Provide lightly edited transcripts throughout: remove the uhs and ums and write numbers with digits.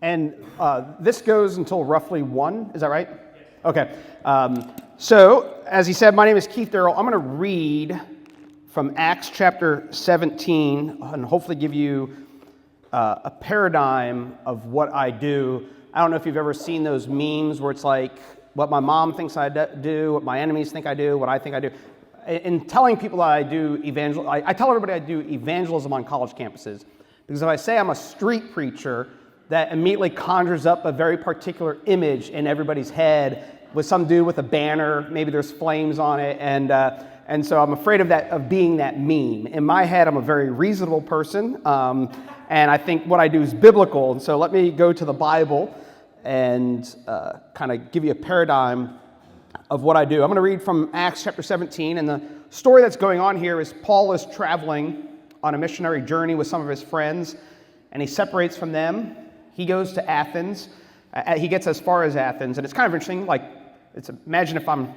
And this goes until roughly 1, is that right? Okay. So, as he said, my name is Keith Darrell. I'm going to read from Acts chapter 17 and hopefully give you a paradigm of what I do. I don't know if you've ever seen those memes where it's like what my mom thinks I do, what my enemies think I do, what I think I do. In telling people that I do I tell everybody I do evangelism on college campuses. Because if I say I'm a street preacher, that immediately conjures up a very particular image in everybody's head with some dude with a banner, maybe there's flames on it, and so I'm afraid of being that meme. In my head, I'm a very reasonable person, and I think what I do is biblical, and so let me go to the Bible and kind of give you a paradigm of what I do. I'm going to read from Acts chapter 17, and the story that's going on here is Paul is traveling on a missionary journey with some of his friends, and he separates from them. He goes to Athens. He gets as far as Athens, and it's kind of interesting. Imagine if I'm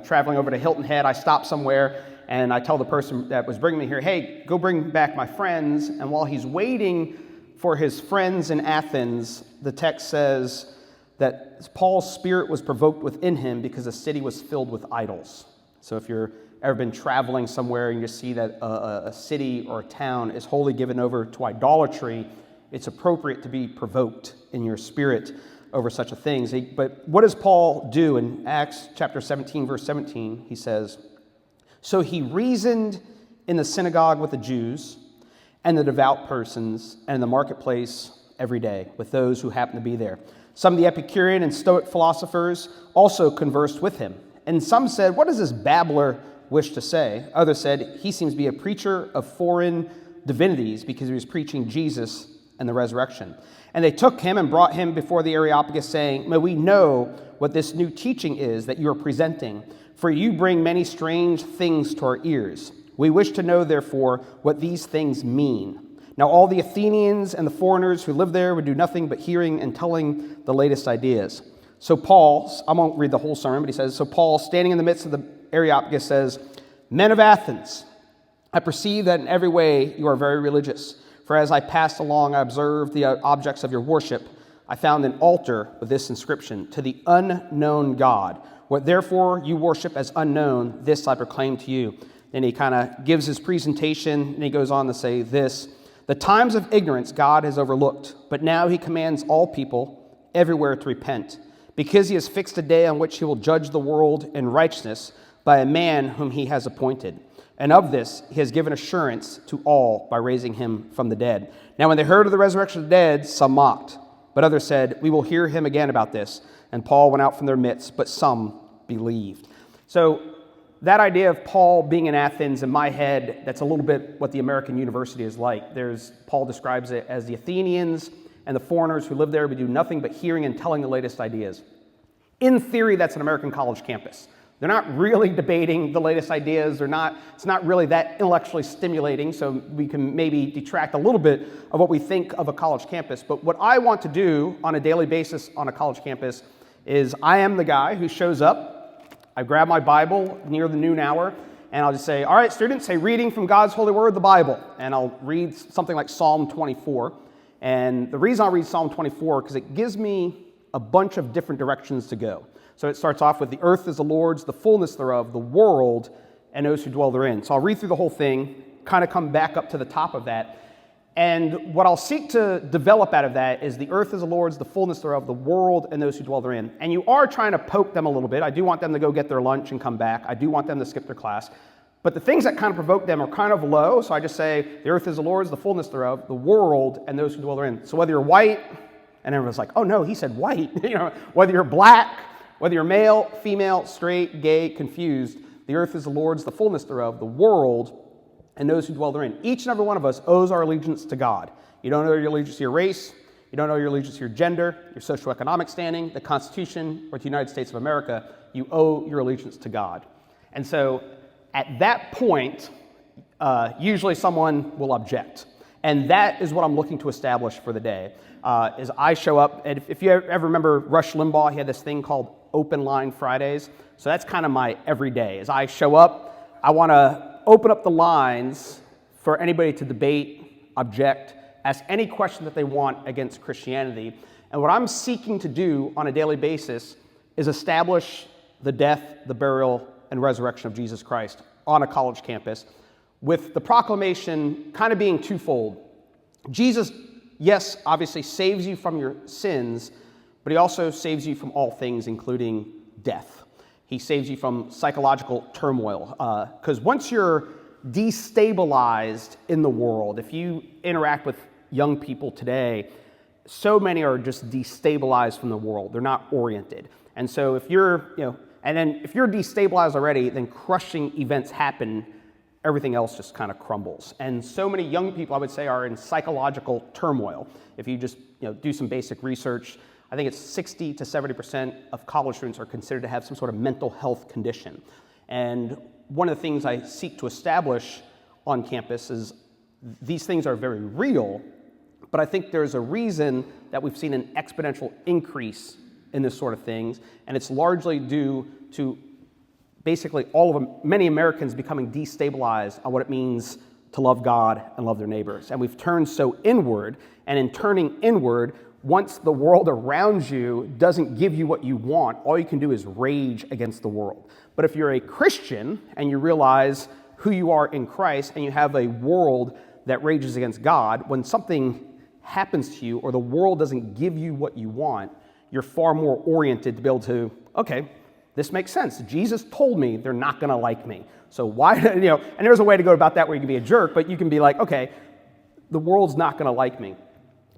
traveling over to Hilton Head. I stop somewhere, and I tell the person that was bringing me here, "Hey, go bring back my friends." And while he's waiting for his friends in Athens, the text says that Paul's spirit was provoked within him because the city was filled with idols. So if you've ever been traveling somewhere and you see that a city or a town is wholly given over to idolatry, it's appropriate to be provoked in your spirit over such a thing. But what does Paul do in Acts chapter 17, verse 17? He says, "So he reasoned in the synagogue with the Jews and the devout persons and in the marketplace every day with those who happened to be there. Some of the Epicurean and Stoic philosophers also conversed with him. And some said, 'What does this babbler wish to say?' Others said, 'He seems to be a preacher of foreign divinities because he was preaching Jesus and the resurrection.' And they took him and brought him before the Areopagus, saying, 'May we know what this new teaching is that you are presenting, for you bring many strange things to our ears. We wish to know, therefore, what these things mean.' Now all the Athenians and the foreigners who lived there would do nothing but hearing and telling the latest ideas. So Paul," I won't read the whole sermon, but he says, "So Paul, standing in the midst of the Areopagus, says, 'Men of Athens, I perceive that in every way you are very religious. For as I passed along, I observed the objects of your worship. I found an altar with this inscription, "To the unknown God. What therefore you worship as unknown, this I proclaim to you." Then he kind of gives his presentation, and he goes on to say this: "The times of ignorance God has overlooked, but now he commands all people everywhere to repent, because he has fixed a day on which he will judge the world in righteousness by a man whom he has appointed. And of this he has given assurance to all by raising him from the dead." Now when they heard of the resurrection of the dead, some mocked, but others said, "We will hear him again about this." And Paul went out from their midst, but some believed. So that idea of Paul being in Athens, in my head, that's a little bit what the American university is like. Paul describes it as the Athenians and the foreigners who live there would do nothing but hearing and telling the latest ideas. In theory, that's an American college campus. They're not really debating the latest ideas. It's not really that intellectually stimulating, so we can maybe detract a little bit of what we think of a college campus. But what I want to do on a daily basis on a college campus is I am the guy who shows up. I grab my Bible near the noon hour, and I'll just say, "All right, students, say reading from God's holy word, the Bible." And I'll read something like Psalm 24. And the reason I'll read Psalm 24 because it gives me a bunch of different directions to go. So it starts off with, "The earth is the Lord's, the fullness thereof, the world, and those who dwell therein." So I'll read through the whole thing, kind of come back up to the top of that. And what I'll seek to develop out of that is the earth is the Lord's, the fullness thereof, the world, and those who dwell therein. And you are trying to poke them a little bit. I do want them to go get their lunch and come back. I do want them to skip their class. But the things that kind of provoke them are kind of low. So I just say, the earth is the Lord's, the fullness thereof, the world, and those who dwell therein. So whether you're white, and everyone's like, "Oh no, he said white." Whether you're black, whether you're male, female, straight, gay, confused, the earth is the Lord's, the fullness thereof, the world, and those who dwell therein. Each and every one of us owes our allegiance to God. You don't owe your allegiance to your race. You don't owe your allegiance to your gender, your socioeconomic standing, the Constitution, or to the United States of America. You owe your allegiance to God. And so at that point, usually someone will object. And that is what I'm looking to establish for the day. Is I show up, and if you ever remember Rush Limbaugh, he had this thing called Open Line Fridays. So that's kind of my everyday. As I show up, I want to open up the lines for anybody to debate, object, ask any question that they want against Christianity. And what I'm seeking to do on a daily basis is establish the death, the burial, and resurrection of Jesus Christ on a college campus, with the proclamation kind of being twofold. Jesus, yes, obviously saves you from your sins, but he also saves you from all things, including death. He saves you from psychological turmoil. Because once you're destabilized in the world, if you interact with young people today, so many are just destabilized from the world. They're not oriented. And so if you're, and then if you're destabilized already, then crushing events happen, everything else just kind of crumbles. And so many young people, I would say, are in psychological turmoil. If you just do some basic research, I think it's 60 to 70% of college students are considered to have some sort of mental health condition. And one of the things I seek to establish on campus is these things are very real, but I think there's a reason that we've seen an exponential increase in this sort of things, and it's largely due to basically many Americans becoming destabilized on what it means to love God and love their neighbors. And we've turned so inward, and in turning inward, once the world around you doesn't give you what you want, all you can do is rage against the world. But if you're a Christian and you realize who you are in Christ and you have a world that rages against God, when something happens to you or the world doesn't give you what you want, you're far more oriented to be able to, okay, this makes sense. Jesus told me they're not going to like me. So why, and there's a way to go about that where you can be a jerk, but you can be like, okay, the world's not going to like me.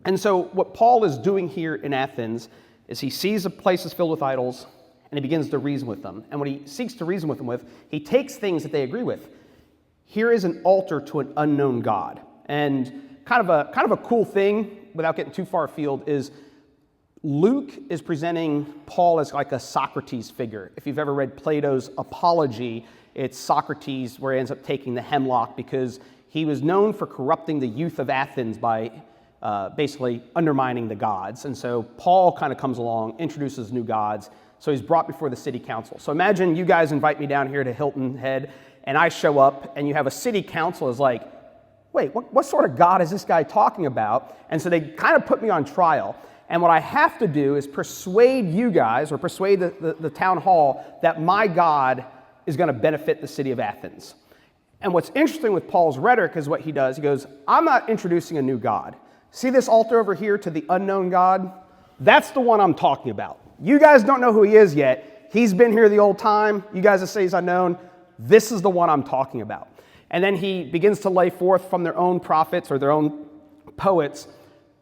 And so what Paul is doing here in Athens is he sees a place is filled with idols and he begins to reason with them. And what he seeks to reason with them with, he takes things that they agree with. Here is an altar to an unknown God. And kind of a cool thing, without getting too far afield, is Luke is presenting Paul as like a Socrates figure. If you've ever read Plato's Apology, it's Socrates where he ends up taking the hemlock because he was known for corrupting the youth of Athens by basically undermining the gods. And so Paul kind of comes along, introduces new gods, so he's brought before the city council. So imagine you guys invite me down here to Hilton Head, and I show up, and you have a city council is like, wait, what sort of God is this guy talking about? And so they kind of put me on trial. And what I have to do is persuade you guys, or persuade the town hall, that my God is going to benefit the city of Athens. And what's interesting with Paul's rhetoric is what he does. He goes, I'm not introducing a new God. See this altar over here to the unknown God? That's the one I'm talking about. You guys don't know who he is yet. He's been here the old time. You guys that say he's unknown. This is the one I'm talking about. And then he begins to lay forth from their own prophets or their own poets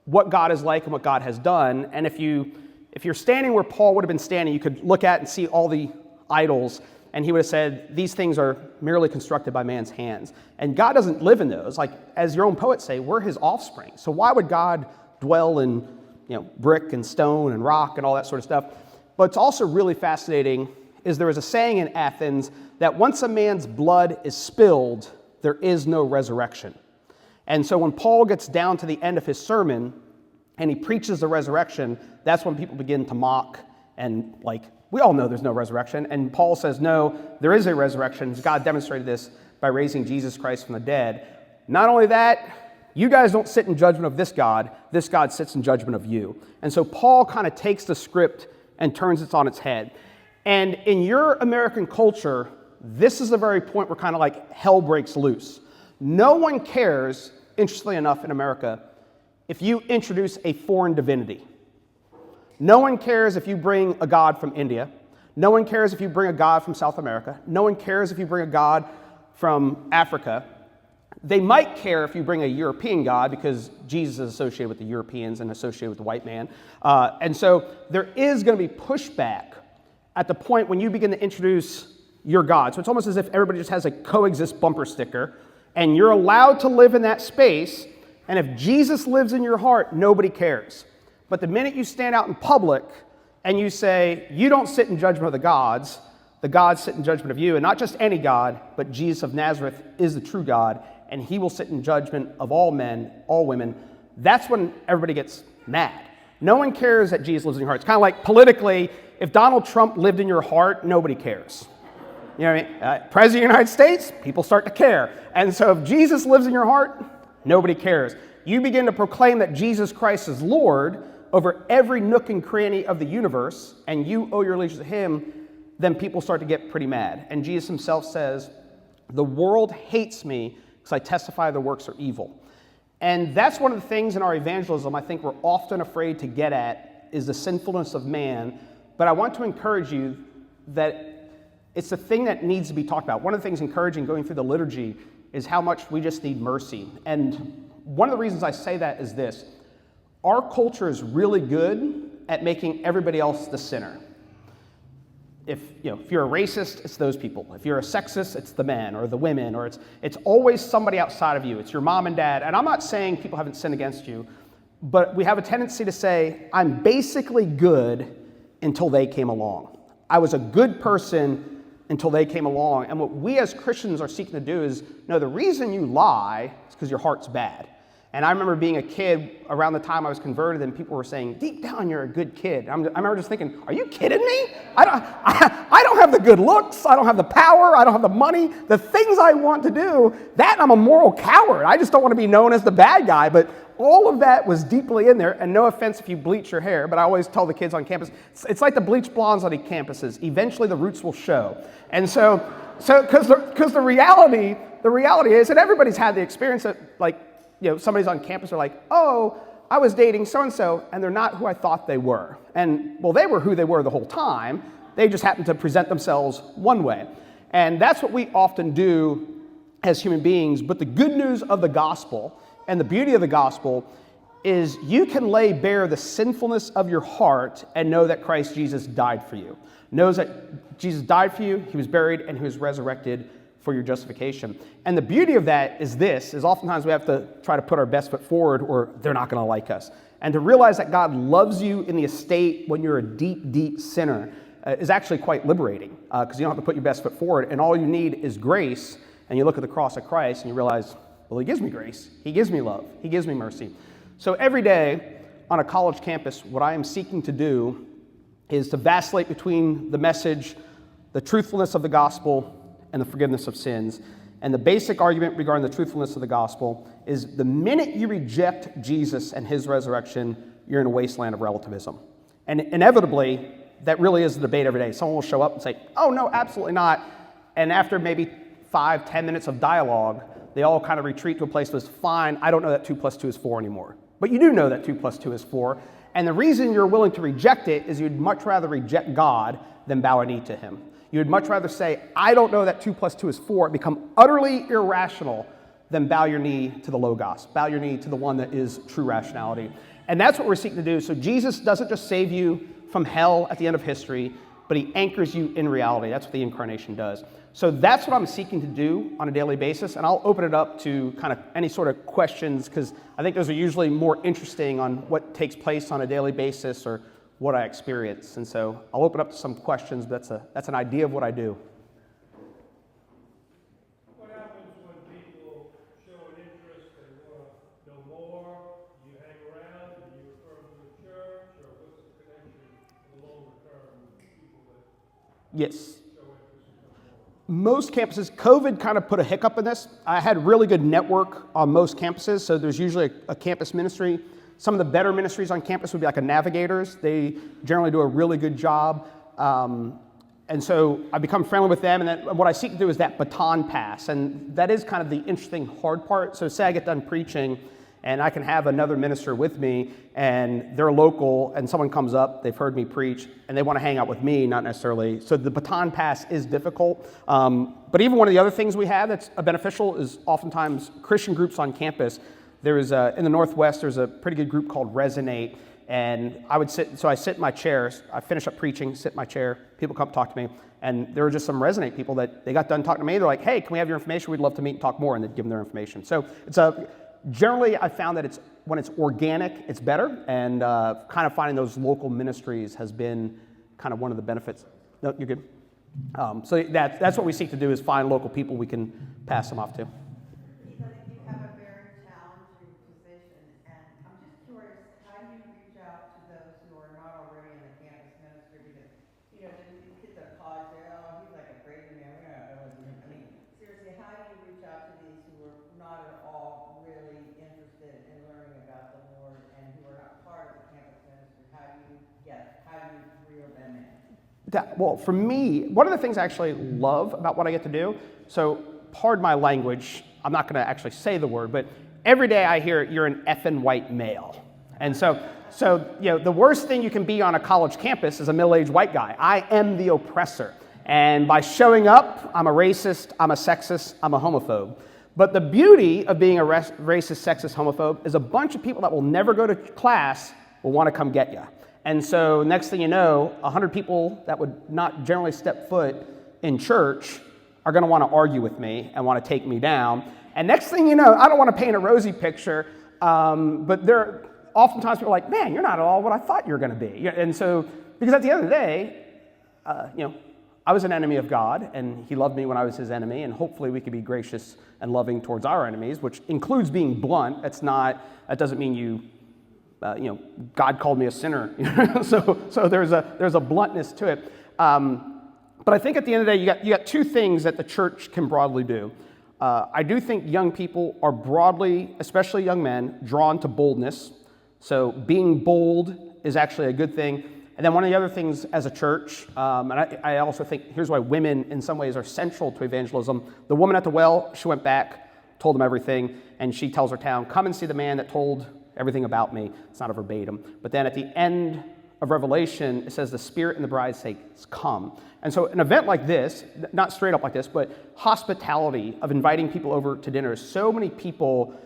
what God is like and what God has done. And if you're standing where Paul would have been standing, you could look at and see all the idols, and he would have said, these things are merely constructed by man's hands. And God doesn't live in those. Like, as your own poets say, we're his offspring. So why would God dwell in brick and stone and rock and all that sort of stuff? But it's also really fascinating is there is a saying in Athens that once a man's blood is spilled, there is no resurrection. And so when Paul gets down to the end of his sermon and he preaches the resurrection, that's when people begin to mock and we all know there's no resurrection. And Paul says, no, there is a resurrection. God demonstrated this by raising Jesus Christ from the dead. Not only that, you guys don't sit in judgment of this God sits in judgment of you. And so Paul kind of takes the script and turns it on its head. And in your American culture, this is the very point where kind of like hell breaks loose. No one cares, interestingly enough in America, if you introduce a foreign divinity. No one cares if you bring a god from India. No one cares if you bring a god from South America. No one cares if you bring a god from Africa. They might care if you bring a European god because Jesus is associated with the Europeans and associated with the white man. And so there is going to be pushback at the point when you begin to introduce your God. So it's almost as if everybody just has a coexist bumper sticker, and you're allowed to live in that space, and if Jesus lives in your heart, nobody cares. But the minute you stand out in public and you say, you don't sit in judgment of the gods sit in judgment of you, and not just any God, but Jesus of Nazareth is the true God, and he will sit in judgment of all men, all women, that's when everybody gets mad. No one cares that Jesus lives in your heart. It's kind of like politically, if Donald Trump lived in your heart, nobody cares. You know what I mean? President of the United States, people start to care. And so if Jesus lives in your heart, nobody cares. you begin to proclaim that Jesus Christ is Lord over every nook and cranny of the universe, and you owe your allegiance to him, then people start to get pretty mad. And Jesus himself says, the world hates me because I testify the works are evil. And that's one of the things in our evangelism I think we're often afraid to get at, is the sinfulness of man. But I want to encourage you that it's the thing that needs to be talked about. One of the things encouraging going through the liturgy is how much we just need mercy. And one of the reasons I say that is this. Our culture is really good at making everybody else the sinner. If you're a racist, it's those people. If you're a sexist, it's the men or the women, or it's always somebody outside of you. It's your mom and dad. And I'm not saying people haven't sinned against you, but we have a tendency to say, I'm basically good until they came along. I was a good person until they came along. And what we as Christians are seeking to do is, no, the reason you lie is because your heart's bad. And I remember being a kid around the time I was converted, and people were saying, deep down, you're a good kid. I remember just thinking, are you kidding me? I don't have the good looks. I don't have the power. I don't have the money. The things I want to do, that I'm a moral coward. I just don't want to be known as the bad guy. But all of that was deeply in there. And no offense if you bleach your hair, but I always tell the kids on campus, it's like the bleached blondes on the campuses. Eventually, the roots will show. And so because the reality is, and everybody's had the experience that, like, somebody's on campus, they're like, oh, I was dating so-and-so, and they're not who I thought they were. And, well, they were who they were the whole time. They just happened to present themselves one way. And that's what we often do as human beings. But the good news of the gospel and the beauty of the gospel is you can lay bare the sinfulness of your heart and know that Christ Jesus died for you. Knows that Jesus died for you, he was buried, and he was resurrected for your justification. And the beauty of that is oftentimes we have to try to put our best foot forward or they're not going to like us. And to realize that God loves you in the estate when you're a deep, deep sinner is actually quite liberating, because you don't have to put your best foot forward, and all you need is grace. And you look at the cross of Christ and you realize, well, he gives me grace, he gives me love, he gives me mercy. So every day on a college campus, what I am seeking to do is to vacillate between the message, the truthfulness of the gospel, and the forgiveness of sins. And the basic argument regarding the truthfulness of the gospel is the minute you reject Jesus and his resurrection, you're in a wasteland of relativism. And inevitably, that really is the debate every day. Someone will show up and say, oh, no, absolutely not. And after maybe 5-10 minutes of dialogue, they all kind of retreat to a place that's fine. I don't know that 2 + 2 is 4 anymore. But you do know that 2 + 2 is 4. And the reason you're willing to reject it is you'd much rather reject God than bow a knee to him. You'd much rather say, I don't know that 2 + 2 is 4, become utterly irrational than bow your knee to the Logos, bow your knee to the one that is true rationality. And that's what we're seeking to do. So Jesus doesn't just save you from hell at the end of history, but he anchors you in reality. That's what the incarnation does. So that's what I'm seeking to do on a daily basis. And I'll open it up to kind of any sort of questions, because I think those are usually more interesting on what takes place on a daily basis or what I experience. And so I'll open up to some questions, but that's an idea of what I do. What happens when people show an interest, they want to know more, you hang around, and you refer them to the church, or what's the connection in the longer term with people that Yes. show interest and know more? Most campuses, COVID kind of put a hiccup in this. I had really good network on most campuses, so there's usually a campus ministry. Some of the better ministries on campus would be like a Navigators. They generally do a really good job. And so I become friendly with them, and then what I seek to do is that baton pass. And that is kind of the interesting hard part. So say I get done preaching, and I can have another minister with me, and they're local, and someone comes up, they've heard me preach, and they want to hang out with me, not necessarily. So the baton pass is difficult. But even one of the other things we have that's beneficial is oftentimes Christian groups on campus. There is in the Northwest, there's a pretty good group called Resonate, and I sit in my chair, I finish up preaching, sit in my chair, people come talk to me, and there were just some Resonate people that they got done talking to me, they're like, hey, can we have your information? We'd love to meet and talk more, and they'd give them their information. So generally I found that when it's organic, it's better, and kind of finding those local ministries has been kind of one of the benefits. No, you're good. So that's what we seek to do, is find local people we can pass them off to. How do you reach out to these who are not at all really interested in learning Well, for me, one of the things I actually love about what I get to do, so pardon my language, I'm not going to actually say the word, but every day I hear you're an effing white male. And so the worst thing you can be on a college campus is a middle-aged white guy. I am the oppressor. And by showing up, I'm a racist, I'm a sexist, I'm a homophobe. But the beauty of being a racist, sexist, homophobe is a bunch of people that will never go to class will want to come get you. And so next thing you know, 100 people that would not generally step foot in church are going to want to argue with me and want to take me down. And next thing you know, I don't want to paint a rosy picture, but there oftentimes people are like, man, you're not at all what I thought you were going to be. And so, because at the end of the day, I was an enemy of God, and he loved me when I was his enemy, and hopefully we can be gracious and loving towards our enemies, which includes being blunt. That doesn't mean God called me a sinner. so there's a bluntness to it. But I think at the end of the day, you got two things that the church can broadly do. I do think young people are broadly, especially young men, drawn to boldness. So being bold is actually a good thing. And then one of the other things as a church, and I also think here's why women in some ways are central to evangelism. The woman at the well, she went back, told them everything, and she tells her town, come and see the man that told everything about me. It's not a verbatim. But then at the end of Revelation, it says the Spirit and the bride say, come. And so an event like this, not straight up like this, but hospitality of inviting people over to dinner, so many people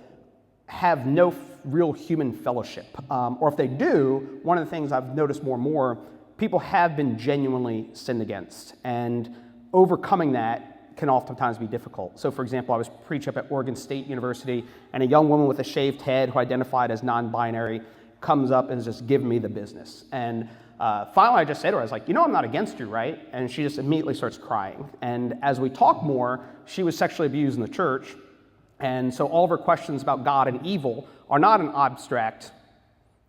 have no real human fellowship. Or if they do, one of the things I've noticed more and more, people have been genuinely sinned against. And overcoming that can oftentimes be difficult. So for example, I was preaching up at Oregon State University, and a young woman with a shaved head who identified as non-binary comes up and is just giving me the business. And finally I just said to her, I was like, I'm not against you, right? And she just immediately starts crying. And as we talk more, she was sexually abused in the church. And so all of her questions about God and evil are not an abstract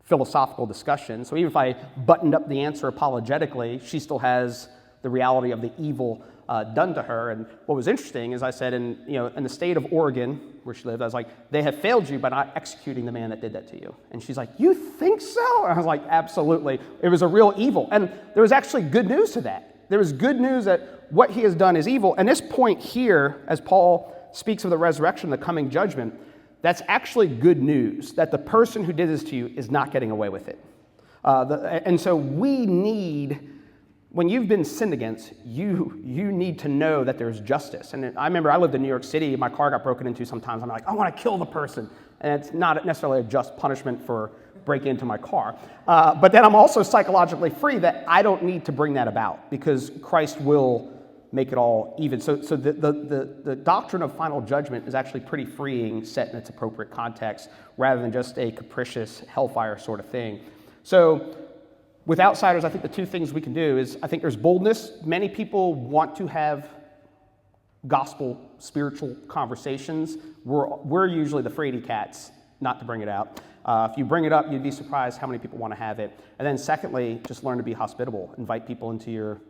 philosophical discussion. So even if I buttoned up the answer apologetically, she still has the reality of the evil done to her. And what was interesting is I said, in the state of Oregon, where she lived, I was like, they have failed you by not executing the man that did that to you. And she's like, you think so? And I was like, absolutely. It was a real evil. And there was actually good news to that. There was good news that what he has done is evil. And this point here, as Paul speaks of the resurrection, the coming judgment, that's actually good news, that the person who did this to you is not getting away with it. And so we need, when you've been sinned against, you need to know that there's justice. And I remember I lived in New York City, my car got broken into sometimes, I'm like, I want to kill the person. And it's not necessarily a just punishment for breaking into my car. But then I'm also psychologically free that I don't need to bring that about, because Christ will make it all even. So the doctrine of final judgment is actually pretty freeing, set in its appropriate context, rather than just a capricious hellfire sort of thing. So with outsiders, I think the two things we can do is, I think there's boldness. Many people want to have gospel, spiritual conversations. We're usually the fraidy cats not to bring it out. If you bring it up, you'd be surprised how many people want to have it. And then secondly, just learn to be hospitable. Invite people into your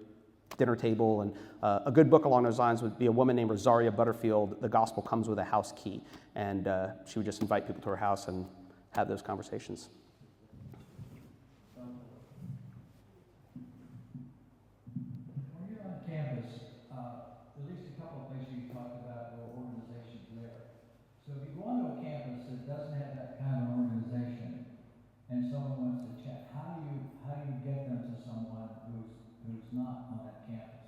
dinner table. And a good book along those lines would be a woman named Rosaria Butterfield. The Gospel Comes with a House Key. And she would just invite people to her house and have those conversations. When you're on campus, at least a couple of places you talked about the organizations there. So if you go onto a campus that doesn't have that kind of organization, and someone wants to chat, how do you get them to someone who's not on that campus?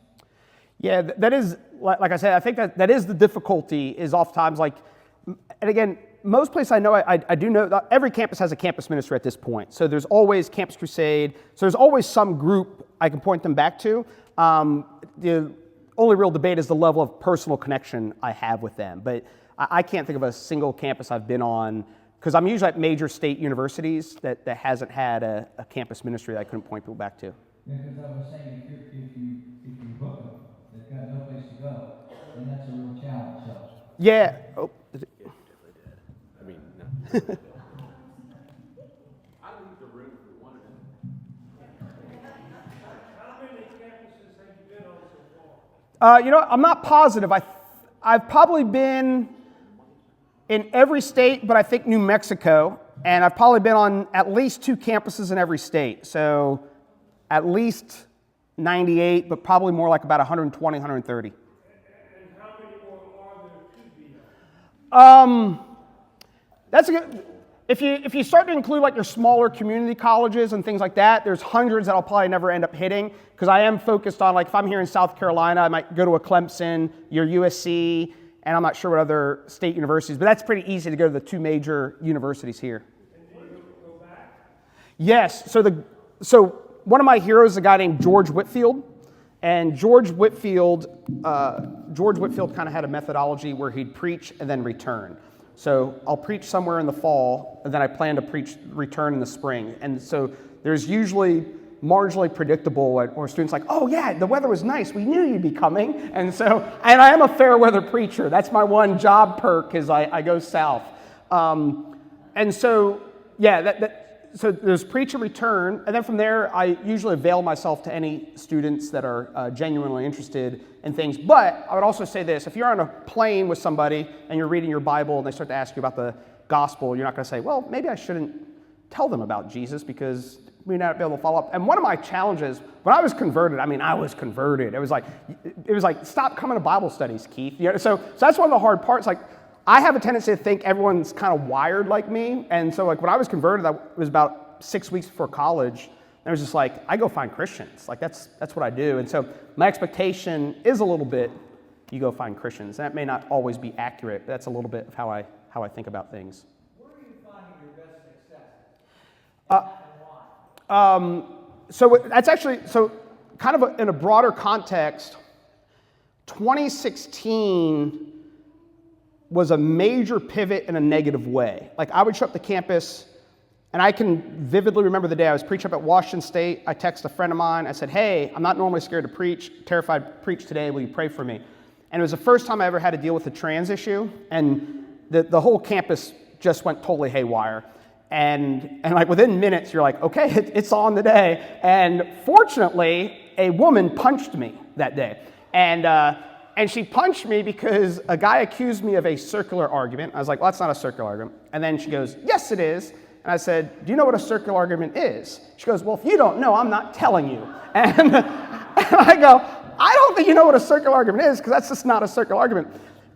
Yeah, that is, like I said, I think that is the difficulty, is oftentimes like, and again, most places I know, I do know that every campus has a campus ministry at this point. So there's always Campus Crusade. So there's always some group I can point them back to. The only real debate is the level of personal connection I have with them. But I can't think of a single campus I've been on, because I'm usually at major state universities that hasn't had a campus ministry that I couldn't point people back to. Yeah, because I was saying, if you book them, they've got no place to go, and that's a real challenge. So. Yeah. Oh. I mean, no. I leave the room for one of them. How many campuses have you been on so far? I'm not positive. I've probably been in every state, but I think New Mexico, and I've probably been on at least 2 campuses in every state. So at least 98, but probably more like about 120, 130. And how many more are there to be? That's a good. If you start to include like your smaller community colleges and things like that, there's hundreds that I'll probably never end up hitting because I am focused on, like, if I'm here in South Carolina, I might go to a Clemson, your USC, and I'm not sure what other state universities, but that's pretty easy to go to the two major universities here. And do you go back? Yes. So one of my heroes is a guy named George Whitefield, and George Whitefield kind of had a methodology where he'd preach and then return. So I'll preach somewhere in the fall, and then I plan to return in the spring. And so there's usually marginally predictable where students like, oh yeah, the weather was nice, we knew you'd be coming. And I am a fair weather preacher. That's my one job perk is I go south. And so, yeah, so there's preach and return, and then from there, I usually avail myself to any students that are genuinely interested in things. But I would also say this, if you're on a plane with somebody and you're reading your Bible and they start to ask you about the gospel, you're not going to say, well, maybe I shouldn't tell them about Jesus because we may not be able to follow up. And one of my challenges, when I was converted, I was converted. It was like, stop coming to Bible studies, Keith. You know, so that's one of the hard parts. Like, I have a tendency to think everyone's kind of wired like me. And so like when I was converted, that was about 6 weeks before college. And it was just like, I go find Christians. Like that's what I do. And so my expectation is a little bit, you go find Christians. That may not always be accurate, but that's a little bit of how I think about things. Where are you finding your best success? And why? So that's actually, so kind of in a broader context, 2016 was a major pivot in a negative way. Like I would show up to campus, and I can vividly remember the day I was preaching up at Washington State. I texted a friend of mine. I said, hey, I'm not normally scared to preach, terrified to preach today. Will you pray for me? And it was the first time I ever had to deal with the trans issue, and the whole campus just went totally haywire. And like within minutes, you're like, okay, it's on the day. And fortunately, a woman punched me that day. And she punched me because a guy accused me of a circular argument. I was like, well, that's not a circular argument. And then she goes, yes, it is. And I said, do you know what a circular argument is? She goes, well, if you don't know, I'm not telling you. And I go, I don't think you know what a circular argument is because that's just not a circular argument.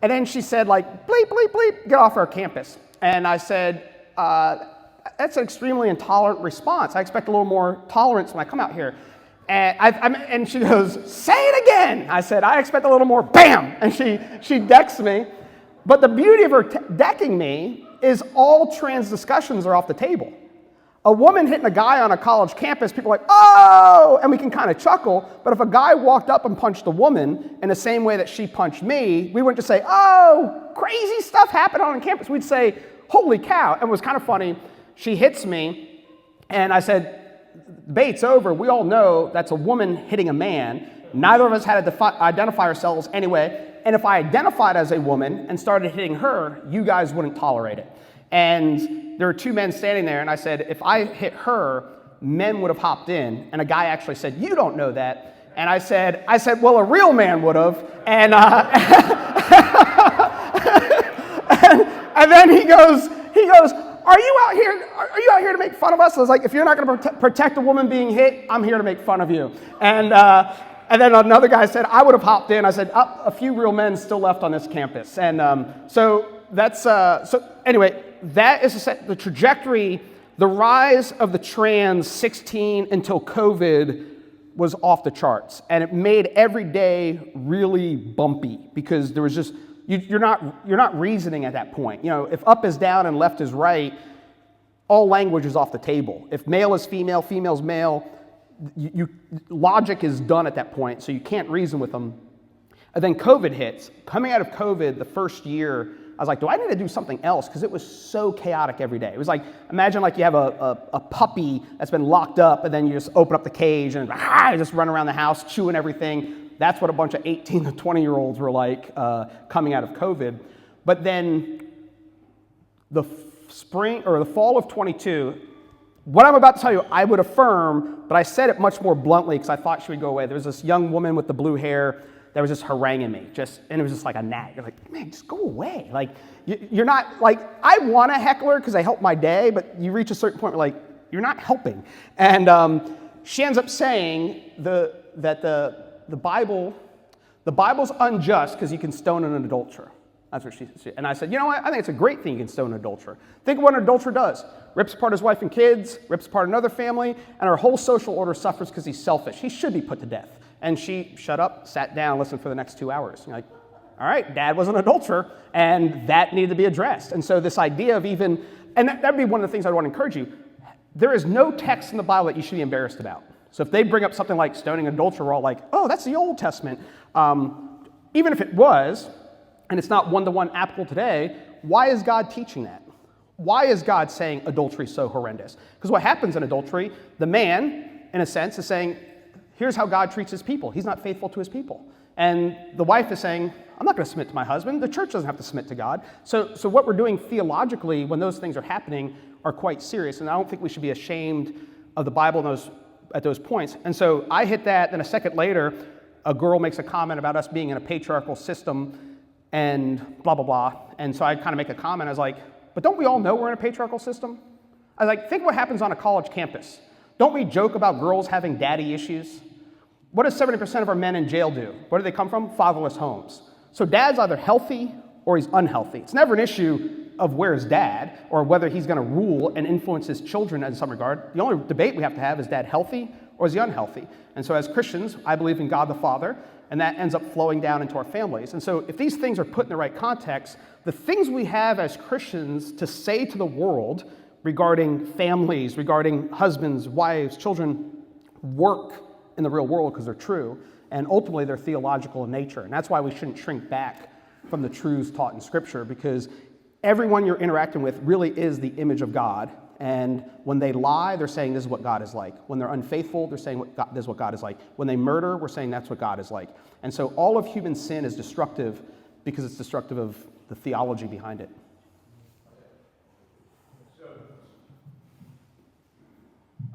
And then she said, like, bleep, bleep, bleep, get off our campus. And I said, that's an extremely intolerant response. I expect a little more tolerance when I come out here. And she goes, say it again. I said, I expect a little more, bam! And she decks me. But the beauty of her decking me is all trans discussions are off the table. A woman hitting a guy on a college campus, people are like, oh! And we can kind of chuckle. But if a guy walked up and punched a woman in the same way that she punched me, we wouldn't just say, oh, crazy stuff happened on campus. We'd say, holy cow. And it was kind of funny. She hits me, and I said, debate's over. We all know that's a woman hitting a man. Neither of us had to identify ourselves anyway. And if I identified as a woman and started hitting her, you guys wouldn't tolerate it. And there were two men standing there, and I said, if I hit her, men would have hopped in. And a guy actually said, you don't know that. And I said, well, a real man would have. And and then he goes, are you out here to make fun of us? I was like, if you're not going to protect a woman being hit, I'm here to make fun of you. And then another guy said, I would have hopped in. I said, a few real men still left on this campus. And so anyway, that is the trajectory. The rise of the trans 16 until COVID was off the charts. And it made every day really bumpy because there was just, you're not reasoning at that point. You know, if up is down and left is right, all language is off the table. If male is female, female's male, logic is done at that point, so you can't reason with them. And then COVID hits. Coming out of COVID, the first year, I was like, do I need to do something else? Because it was so chaotic every day. It was like, imagine like you have a puppy that's been locked up, and then you just open up the cage and just run around the house chewing everything. That's what a bunch of 18 to 20-year-olds were like coming out of COVID. But then the spring or the fall of 22, what I'm about to tell you, I would affirm, but I said it much more bluntly because I thought she would go away. There was this young woman with the blue hair that was just haranguing me, and it was just like a gnat. You're like, man, just go away. Like, you're not, like, I want a heckler because they help my day, but you reach a certain point where, like, you're not helping. And she ends up saying, the that the Bible's unjust because you can stone an adulterer. That's what she said. And I said, you know what? I think it's a great thing you can stone an adulterer. Think of what an adulterer does. Rips apart his wife and kids, rips apart another family, and our whole social order suffers because he's selfish. He should be put to death. And she shut up, sat down, listened for the next 2 hours. You're like, all right, Dad was an adulterer, and that needed to be addressed. And so this idea of even, and that would be one of the things I want to encourage you. There is no text in the Bible that you should be embarrassed about. So if they bring up something like stoning an adulterer, we're all like, oh, that's the Old Testament. Even if it was, and it's not one-to-one applicable today, why is God teaching that? Why is God saying adultery is so horrendous? Because what happens in adultery, the man, in a sense, is saying, here's how God treats his people. He's not faithful to his people. And the wife is saying, I'm not going to submit to my husband. The church doesn't have to submit to God. So what we're doing theologically when those things are happening are quite serious. And I don't think we should be ashamed of the Bible at those points. And so I hit that, then a second later, a girl makes a comment about us being in a patriarchal system and blah, blah, blah. And so I kind of make a comment. I was like, but don't we all know we're in a patriarchal system? I was like, think what happens on a college campus. Don't we joke about girls having daddy issues? What does 70% of our men in jail do? Where do they come from? Fatherless homes. So dad's either healthy or he's unhealthy. It's never an issue of where's dad or whether he's going to rule and influence his children in some regard. The only debate we have to have is dad healthy or is he unhealthy? And so as Christians, I believe in God the Father, and that ends up flowing down into our families. And so if these things are put in the right context, the things we have as Christians to say to the world regarding families, regarding husbands, wives, children, work in the real world because they're true, and ultimately they're theological in nature. And that's why we shouldn't shrink back from the truths taught in Scripture, because everyone you're interacting with really is the image of God. And when they lie, they're saying this is what God is like. When they're unfaithful, they're saying this is what God is like. When they murder, we're saying that's what God is like. And so all of human sin is destructive because it's destructive of the theology behind it.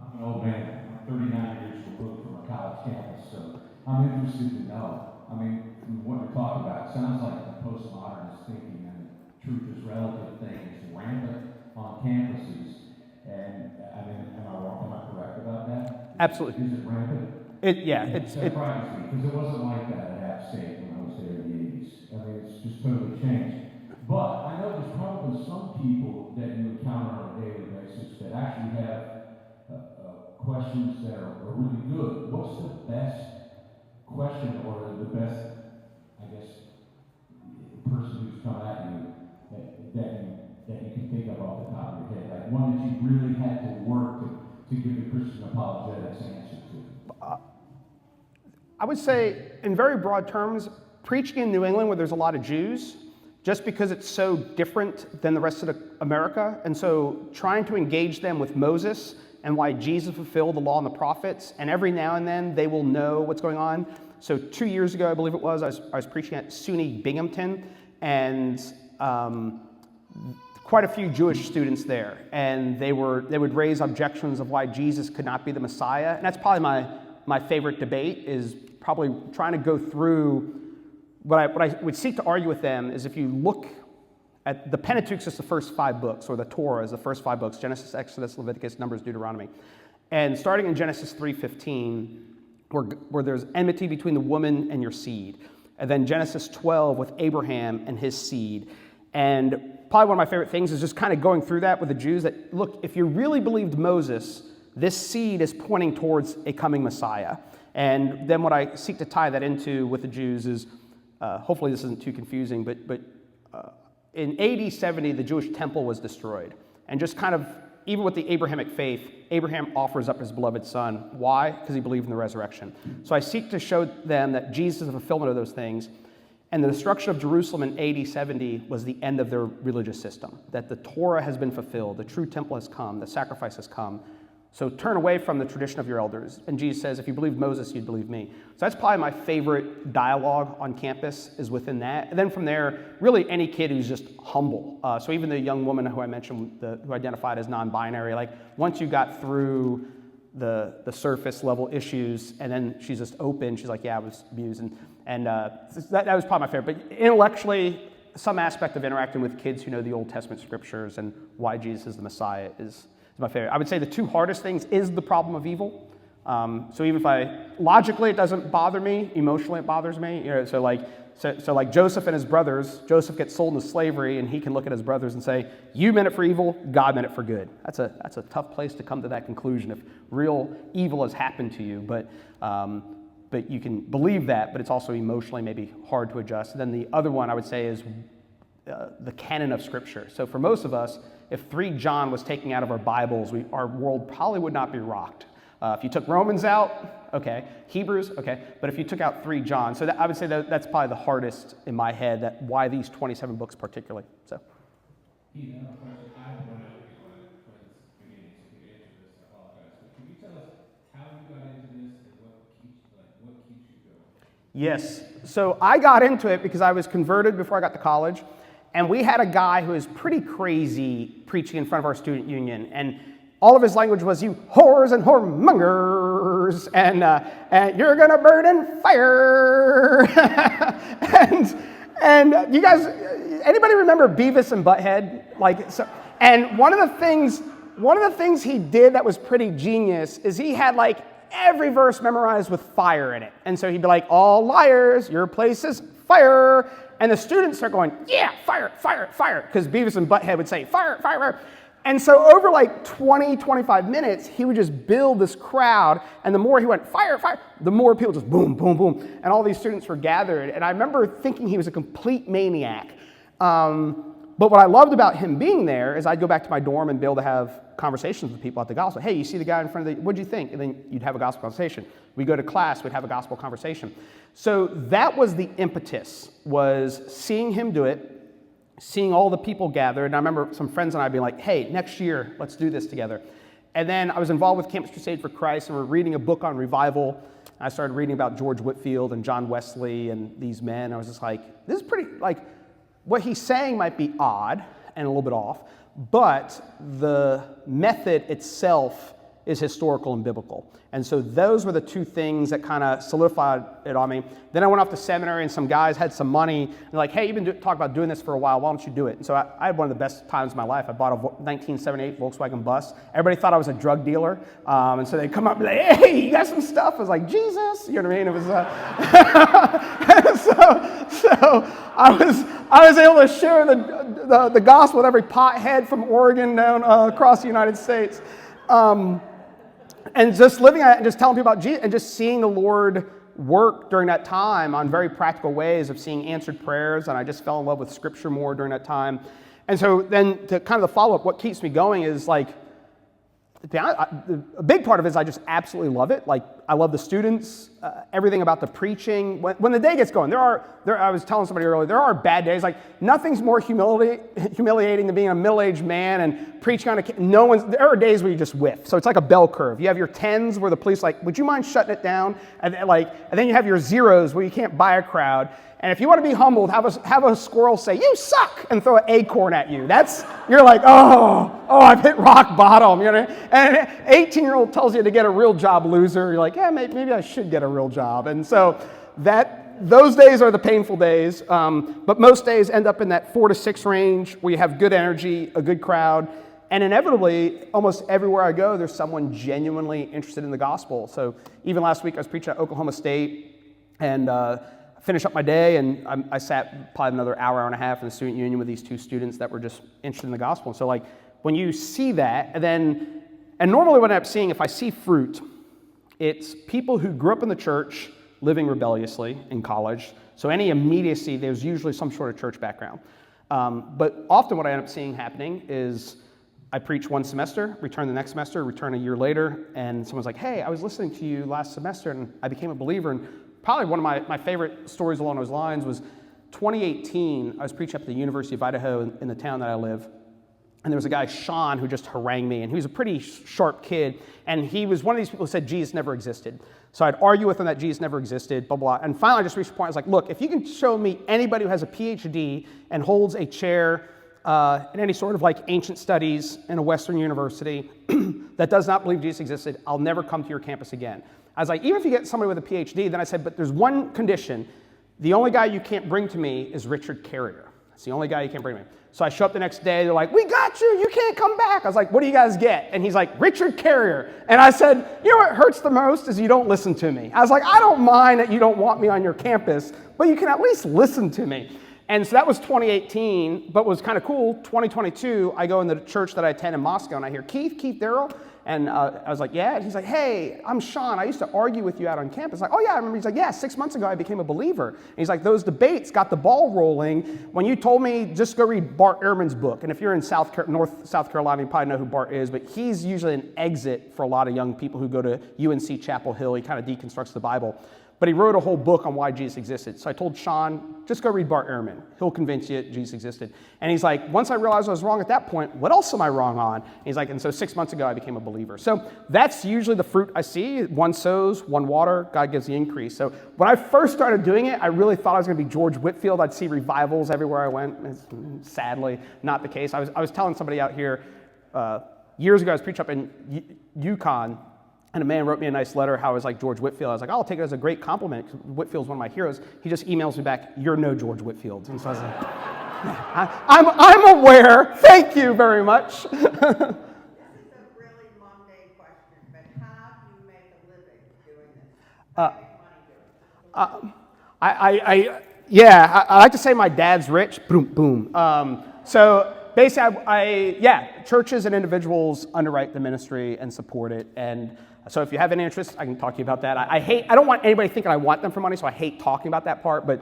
I'm an old man. I'm 39 years removed from a college campus, so I'm interested to know. I mean, from what you're talking about, it sounds like the postmodernist thinking and the truth is relative thing is rampant on campuses. And I mean, am I wrong? Am I correct about that? Absolutely. Is it rampant? It surprises me because it wasn't like that at App State when I was there in the 80s. I mean, it's just totally changed. But I know there's probably some people that you encounter on a daily basis that actually have questions that are really good. What's the best question or the best, I guess, person who's come at you that you can think of off the top of your head? Like one that you really had to work to give the Christian apologetics answer to? I would say, in very broad terms, preaching in New England where there's a lot of Jews, just because it's so different than the rest of America, and so trying to engage them with Moses and why Jesus fulfilled the law and the prophets, and every now and then they will know what's going on. So 2 years ago, I believe it was, I was preaching at SUNY Binghamton, and quite a few Jewish students there, and they would raise objections of why Jesus could not be the Messiah, and that's probably my favorite debate, is probably trying to go through what I would seek to argue with them is if you look at the Pentateuch is the first 5 books, or the Torah is the first 5 books, Genesis, Exodus, Leviticus, Numbers, Deuteronomy. And starting in Genesis 3:15, where there's enmity between the woman and your seed. And then Genesis 12 with Abraham and his seed. And probably one of my favorite things is just kind of going through that with the Jews that, look, if you really believed Moses, this seed is pointing towards a coming Messiah. And then what I seek to tie that into with the Jews is, hopefully this isn't too confusing, but in AD 70, the Jewish temple was destroyed. And just kind of, even with the Abrahamic faith, Abraham offers up his beloved son. Why? Because he believed in the resurrection. So I seek to show them that Jesus is the fulfillment of those things. And the destruction of Jerusalem in AD 70 was the end of their religious system. That the Torah has been fulfilled, the true temple has come, the sacrifice has come. So turn away from the tradition of your elders. And Jesus says, if you believed Moses, you'd believe me. So that's probably my favorite dialogue on campus is within that. And then from there, really any kid who's just humble. So even the young woman who I mentioned, who identified as non-binary, like once you got through the surface level issues, and then she's just open, she's like, yeah, I was abused. And that was probably my favorite. But intellectually, some aspect of interacting with kids who know the Old Testament scriptures and why Jesus is the Messiah is my favorite. I would say the 2 hardest things is the problem of evil, So even if logically it doesn't bother me, emotionally it bothers me. You know, so like Joseph and his brothers, Joseph gets sold into slavery, and he can look at his brothers and say, "You meant it for evil, God meant it for good." That's a tough place to come to that conclusion if real evil has happened to you. But you can believe that, but it's also emotionally maybe hard to adjust. And then the other one I would say is the canon of Scripture. So for most of us, if 3 John was taken out of our Bibles, our world probably would not be rocked. If you took Romans out, okay. Hebrews, okay. But if you took out 3 John, so I would say that's probably the hardest in my head, why these 27 books particularly. So. Keith, I have a question. I don't want to be one of the friends beginning to get into this. I apologize. But can you tell us how you got into this and what keeps you going? Yes. So I got into it because I was converted before I got to college, and we had a guy who was pretty crazy preaching in front of our student union, and all of his language was, "You whores and whoremongers, and you're gonna burn in fire." and you guys, anybody remember Beavis and Butthead? Like, so, and one of the things he did that was pretty genius is he had like every verse memorized with fire in it, and so he'd be like, "All liars, your place is fire," and the students start going, "Yeah, fire, fire, fire," because Beavis and Butthead would say, "Fire, fire, fire." And so over like 20, 25 minutes, he would just build this crowd, and the more he went, "Fire, fire," the more people just boom, boom, boom, and all these students were gathered. And I remember thinking he was a complete maniac. But what I loved about him being there is I'd go back to my dorm and be able to have conversations with people at the gospel. "Hey, you see the guy in front of what'd you think?" And then you'd have a gospel conversation. We'd go to class, we'd have a gospel conversation. So that was the impetus, was seeing him do it, seeing all the people gathered. And I remember some friends and I being like, "Hey, next year, let's do this together." And then I was involved with Campus Crusade for Christ, and we're reading a book on revival. I started reading about George Whitefield and John Wesley and these men. I was just like, this is pretty, like, what he's saying might be odd and a little bit off, but the method itself is historical and biblical. And so those were the two things that kind of solidified it on me. Then I went off to seminary, and some guys had some money. And they're like, "Hey, you've been talking about doing this for a while. Why don't you do it?" And so I had one of the best times of my life. I bought a 1978 Volkswagen bus. Everybody thought I was a drug dealer. And so they'd come up and be like, "Hey, you got some stuff?" I was like, "Jesus." You know what I mean? It was, so I was able to share the gospel with every pothead from Oregon down across the United States. And just living at it and just telling people about Jesus and just seeing the Lord work during that time on very practical ways of seeing answered prayers. And I just fell in love with Scripture more during that time. And so then to kind of the follow-up, what keeps me going is like, a big part of it is I just absolutely love it. Like, I love the students, everything about the preaching. When the day gets going, I was telling somebody earlier, there are bad days. Like, nothing's more humiliating than being a middle-aged man and preaching on there are days where you just whiff. So it's like a bell curve. You have your 10s where the police like, "Would you mind shutting it down?" And then you have your 0s where you can't buy a crowd. And if you want to be humbled, have a squirrel say, "You suck," and throw an acorn at you. You're like, oh, I've hit rock bottom. You know? And an 18-year-old tells you to get a real job, loser. You're like, yeah, maybe I should get a real job. And so those days are the painful days. But most days end up in that 4 to 6 range where you have good energy, a good crowd. And inevitably, almost everywhere I go, there's someone genuinely interested in the gospel. So even last week, I was preaching at Oklahoma State, and finished up my day, and I sat probably another hour and a half in the student union with these 2 students that were just interested in the gospel. And so like, when you see that, and normally what I end up seeing, if I see fruit, it's people who grew up in the church living rebelliously in college. So any immediacy, there's usually some sort of church background. But often what I end up seeing happening is I preach one semester, return the next semester, return a year later, and someone's like, "Hey, I was listening to you last semester, and I became a believer." And probably one of my favorite stories along those lines was 2018. I was preaching up at the University of Idaho in the town that I live. And there was a guy, Sean, who just harangued me. And he was a pretty sharp kid. And he was one of these people who said Jesus never existed. So I'd argue with him that Jesus never existed, blah, blah. And finally, I just reached a point. I was like, look, if you can show me anybody who has a PhD and holds a chair in any sort of like ancient studies in a Western university that does not believe Jesus existed, I'll never come to your campus again. I was like, even if you get somebody with a PhD, then I said, but there's one condition. The only guy you can't bring to me is Richard Carrier. It's the only guy you can't bring to me. So I show up the next day, they're like, we got you, you can't come back. I was like, what do you guys get? And he's like, Richard Carrier. And I said, you know what hurts the most is you don't listen to me. I was like, I don't mind that you don't want me on your campus, but you can at least listen to me. And so that was 2018, but what was kind of cool, 2022, I go in the church that I attend in Moscow, and I hear, Keith Darrell? And I was like, yeah. And he's like, hey, I'm Sean. I used to argue with you out on campus. Like, oh, yeah, I remember. He's like, yeah, 6 months ago I became a believer. And he's like, those debates got the ball rolling when you told me just go read Bart Ehrman's book. And if you're in North South Carolina, you probably know who Bart is, but he's usually an exit for a lot of young people who go to UNC Chapel Hill. He kind of deconstructs the Bible. But he wrote a whole book on why Jesus existed. So I told Sean, just go read Bart Ehrman. He'll convince you that Jesus existed. And he's like, once I realized I was wrong at that point, what else am I wrong on? And he's like, and so 6 months ago, I became a believer. So that's usually the fruit I see. One sows, one water, God gives the increase. So when I first started doing it, I really thought I was going to be George Whitefield. I'd see revivals everywhere I went. It's sadly not the case. I was telling somebody out here years ago, I was preaching up in Yukon, and a man wrote me a nice letter how I was like George Whitefield. I was like, oh, I'll take it as a great compliment because Whitefield's one of my heroes. He just emails me back, you're no George Whitefield. And so I was like, I'm aware. Thank you very much. This is a really mundane question, but how do you make a living doing this? How do you make money doing it? I like to say my dad's rich. Boom, boom. So basically, churches and individuals underwrite the ministry and support it. And so if you have any interest, I can talk to you about that. I don't want anybody thinking I want them for money, so I hate talking about that part. But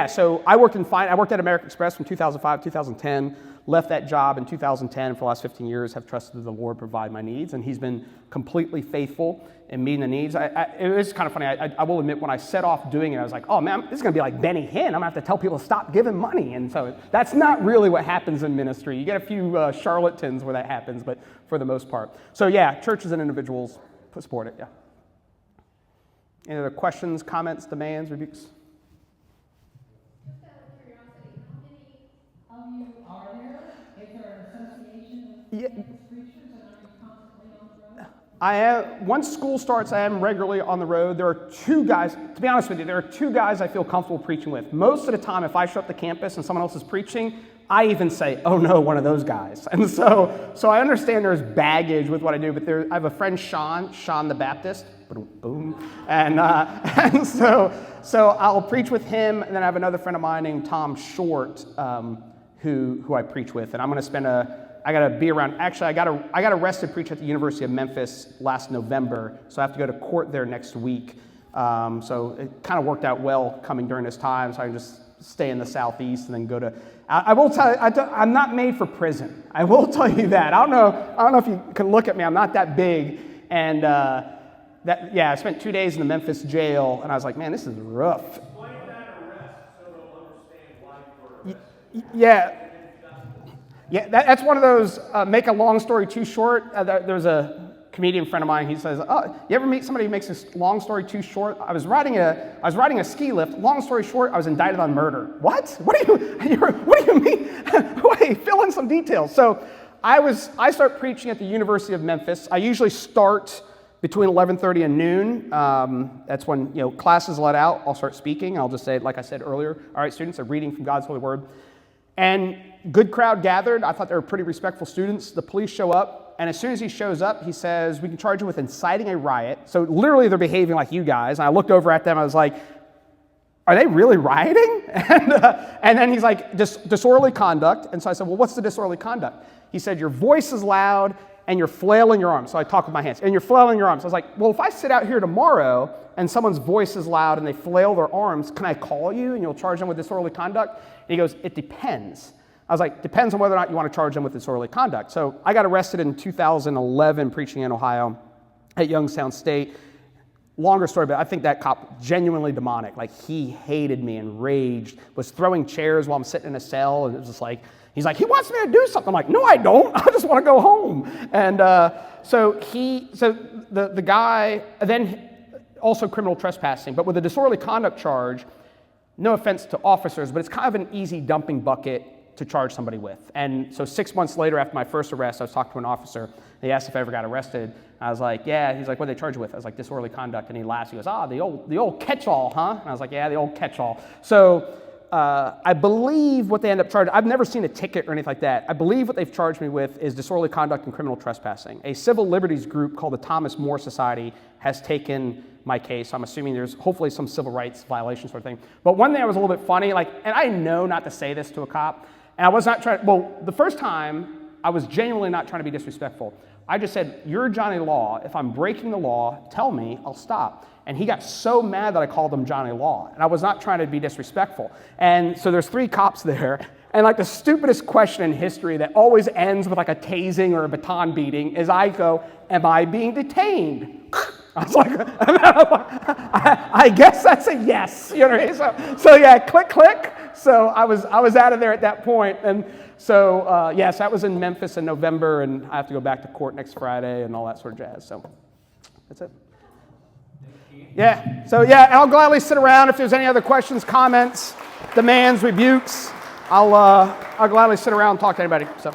so I worked at American Express from 2005 to 2010, left that job in 2010. For the last 15 years, have trusted the Lord provide my needs, and he's been completely faithful in meeting the needs. It was kind of funny. I will admit, when I set off doing it, I was like, oh man, this is going to be like Benny Hinn. I'm going to have to tell people to stop giving money. And so that's not really what happens in ministry. You get a few charlatans where that happens, but for the most part. So yeah, churches and individuals support it, yeah. Any other questions, comments, demands, rebukes? Just out of curiosity, how many of you are there? Is there an association of campus preachers, and are you constantly on the road? I am. Once school starts, I am regularly on the road. There are two guys, to be honest with you, there are two guys I feel comfortable preaching with. Most of the time, if I show up to campus and someone else is preaching, I even say, oh no, one of those guys. And so I understand there's baggage with what I do, but I have a friend, Sean the Baptist, boom, and so I'll preach with him, and then I have another friend of mine named Tom Short, who I preach with, and I'm going to I got to be around. Actually, I got arrested to preach at the University of Memphis last November, so I have to go to court there next week. So it kind of worked out well coming during this time, so I can just stay in the southeast and then go to. I will tell you, I'm not made for prison. I will tell you that. I don't know if you can look at me. I'm not that big, and I spent 2 days in the Memphis jail, and I was like, man, this is rough. Explain that arrest so they'll understand why you were arrested. Yeah, that's one of those, make a long story too short. There's a comedian friend of mine, he says, oh, you ever meet somebody who makes this long story too short? I was riding a ski lift. Long story short, I was indicted on murder. What? What do you mean? Wait, fill in some details. So I start preaching at the University of Memphis. I usually start between 11:30 and noon. That's when classes let out. I'll start speaking. I'll just say, like I said earlier, all right, students, a reading from God's holy word. And good crowd gathered. I thought they were pretty respectful students. The police show up, and as soon as he shows up, he says, we can charge you with inciting a riot. So literally they're behaving like you guys. And I looked over at them, I was like, are they really rioting? And then he's like, disorderly conduct. And so I said, well, what's the disorderly conduct? He said, your voice is loud and you're flailing your arms. So I talk with my hands, and you're flailing your arms. I was like, well, if I sit out here tomorrow and someone's voice is loud and they flail their arms, can I call you and you'll charge them with disorderly conduct? And he goes, it depends. I was like, depends on whether or not you want to charge them with disorderly conduct. So I got arrested in 2011 preaching in Ohio at Youngstown State. Longer story, but I think that cop, genuinely demonic. Like, he hated me and raged, was throwing chairs while I'm sitting in a cell, and it was just like, he's like, he wants me to do something. I'm like, no, I don't. I just want to go home. And so the guy, then also criminal trespassing, but with a disorderly conduct charge, no offense to officers, but it's kind of an easy dumping bucket to charge somebody with. And so 6 months later, after my first arrest, I was talking to an officer. He asked if I ever got arrested. I was like, yeah. He's like, what did they charge you with? I was like, disorderly conduct. And he laughs. He goes, the old catch-all, huh? And I was like, yeah, the old catch-all. So I believe what they end up charging, I've never seen a ticket or anything like that. I believe what they've charged me with is disorderly conduct and criminal trespassing. A civil liberties group called the Thomas More Society has taken my case. I'm assuming there's hopefully some civil rights violation sort of thing. But one thing that was a little bit funny, like, and I know not to say this to a cop, and I was not trying, well, the first time, I was genuinely not trying to be disrespectful. I just said, you're Johnny Law. If I'm breaking the law, tell me, I'll stop. And he got so mad that I called him Johnny Law. And I was not trying to be disrespectful. And so there's 3 cops there. And like the stupidest question in history that always ends with like a tasing or a baton beating is I go, am I being detained? I was like, I guess that's a yes. You know what I mean? So yeah, click, click. So I was out of there at that point. And so yes, that was in Memphis in November, and I have to go back to court next Friday and all that sort of jazz. So that's it. Yeah. So yeah, I'll gladly sit around if there's any other questions, comments, demands, rebukes. I'll gladly sit around and talk to anybody. So.